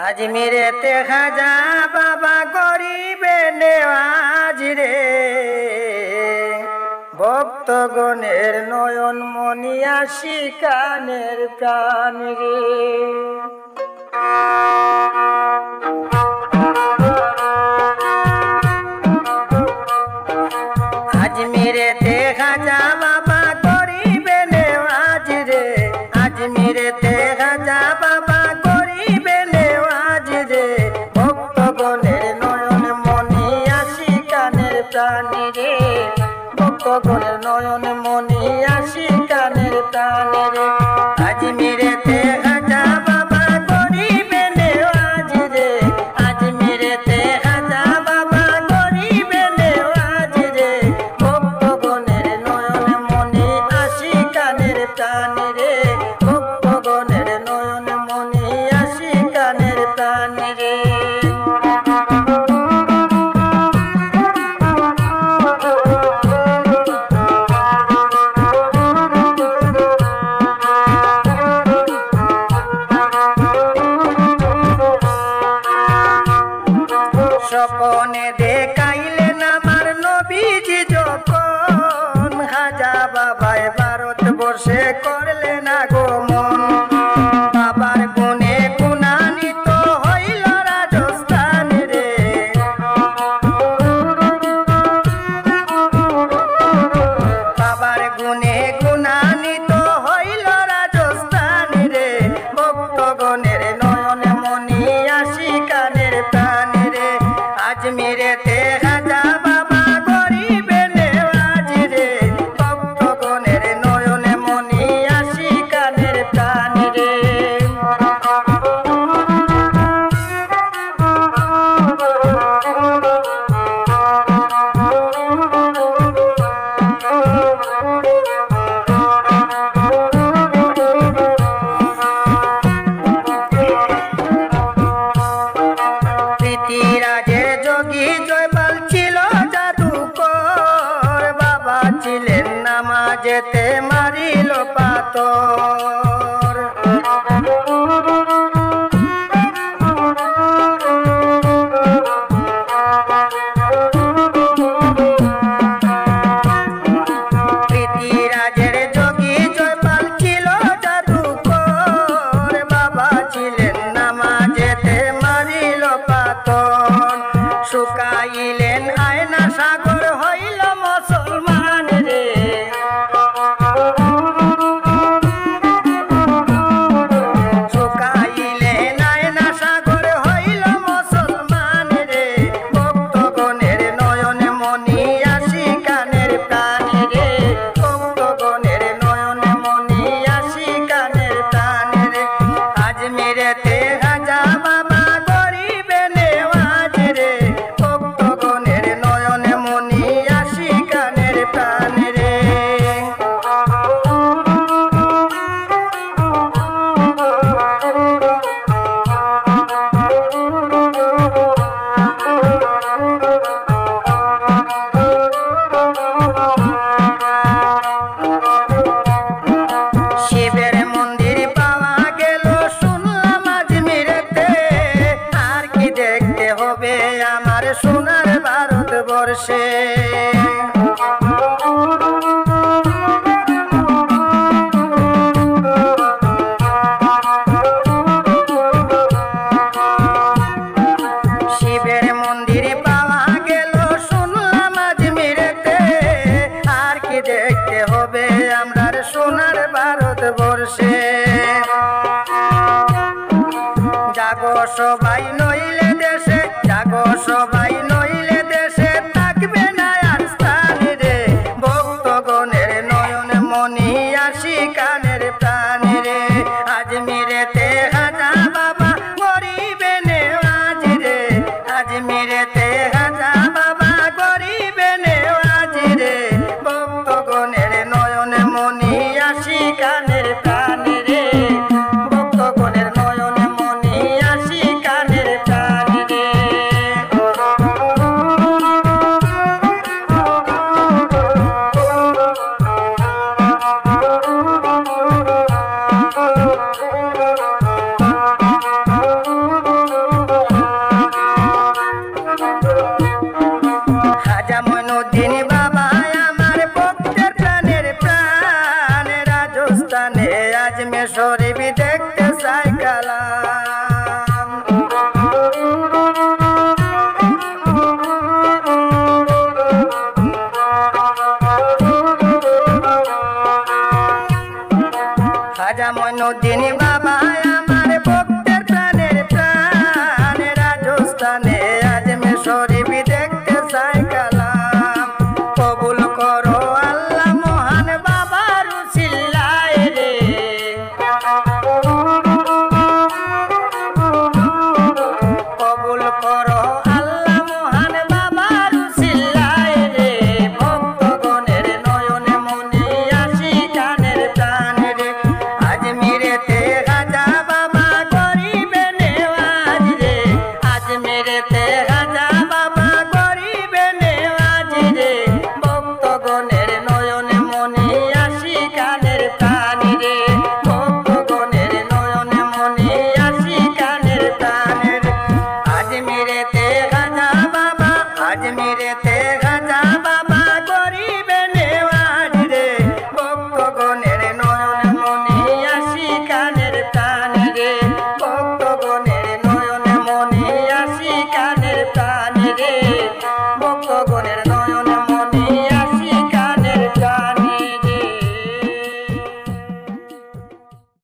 আজমিরেতে খাজা বাবা গরিবে নেওয়াজ রে, ভক্তগণের নয়ন মনি আশিকানের প্রাণ রে। আজমিরেতে খাজা বাবা গরিবে নেওয়াজ রে, আজমিরেতে খাজা বাবা গরিবে নেওয়াজ রে, ভক্তগণের নয়ন মনি আশিকানের প্রাণ রে, ভক্তগণের নয়ন মনি আশিকানের প্রাণ রে। আজমিরেতে খাজা বাবা গরিবে নেওয়াজ রে, আজমিরেতে খাজা বাবা গরিবে নেওয়াজ রে, ভক্তগণের নয়ন মনি আশিকানের প্রাণ রে, ভক্তগণের নয়ন মনি আশিকানের প্রাণ রে। স্বপনে দেখাইলেন আমার নবীজি যখন, খাজা বাবায় ভারতবর্ষে করলেন আগমন। বাবার গুণে গুণান্বিত হইল রাজস্থান রে, বাবার গুণে গুণান্বিত হইল রাজস্থান রে, ভক্তগণের নয়ন মনি আশিকানের প্রাণ রে। আজমিরেতে খাজা বাবা গরিবে নেওয়াজ রে, ভক্তগণের নয়ন মনি আশিকানের প্রাণ রে। পৃথিরাজের যোগী জয়পাল ছিল জাদুকর, বাবা ছিলেন নামাজেতে মারিল পাথর। পৃথিরাজের যোগী জয়পাল ছিল জাদুকর, বাবা ছিলেন নামাজেতে মারিল পাথর। শুকাইলেন আয়না সাগর হইল মুসলমান রে, শুকাইলেন আয়না সাগর হইল মুসলমান রে, ভক্তগণের নয়ন মনি আশিকানের প্রাণ রে, ভক্তগণের নয়ন মনি আশিকানের প্রাণ রে। আজমিরেতে খাজা বাবা গরিবে নেওয়াজ রে, ভক্তগণের নয়ন মনি আশিকানের প্রাণ রে। শিবের মন্দির পাওয়া গেল শুনলাম আজমিরেতে, আর কি দেখতে হবে আমার সোনার ভারতবর্ষে। শিবের মন্দির পাওয়া গেল শুনলাম আজমিরেতে, আর কি দেখতে হবে আমরার সোনার ভারতবর্ষে। জাগো সবাই নইলে দেশে, জাগো সবাই নইলে দেশে, থাকবে না আর স্থান রে, ভক্তগণের নয়ন মনি আশিকানের প্রাণ রে। আজমিরেতে খাজা বাবা গরিবে নেওয়াজ রে, আজমিরেতে খাজা বাবা গরিবে নেওয়াজ রে, ভক্তগণের নয়ন মনি আশিকানের প্রাণ রে, ভক্তগণের নয়ন মনি আশিকানের প্রাণ রে। বাড়িতে গাঁজা বাবা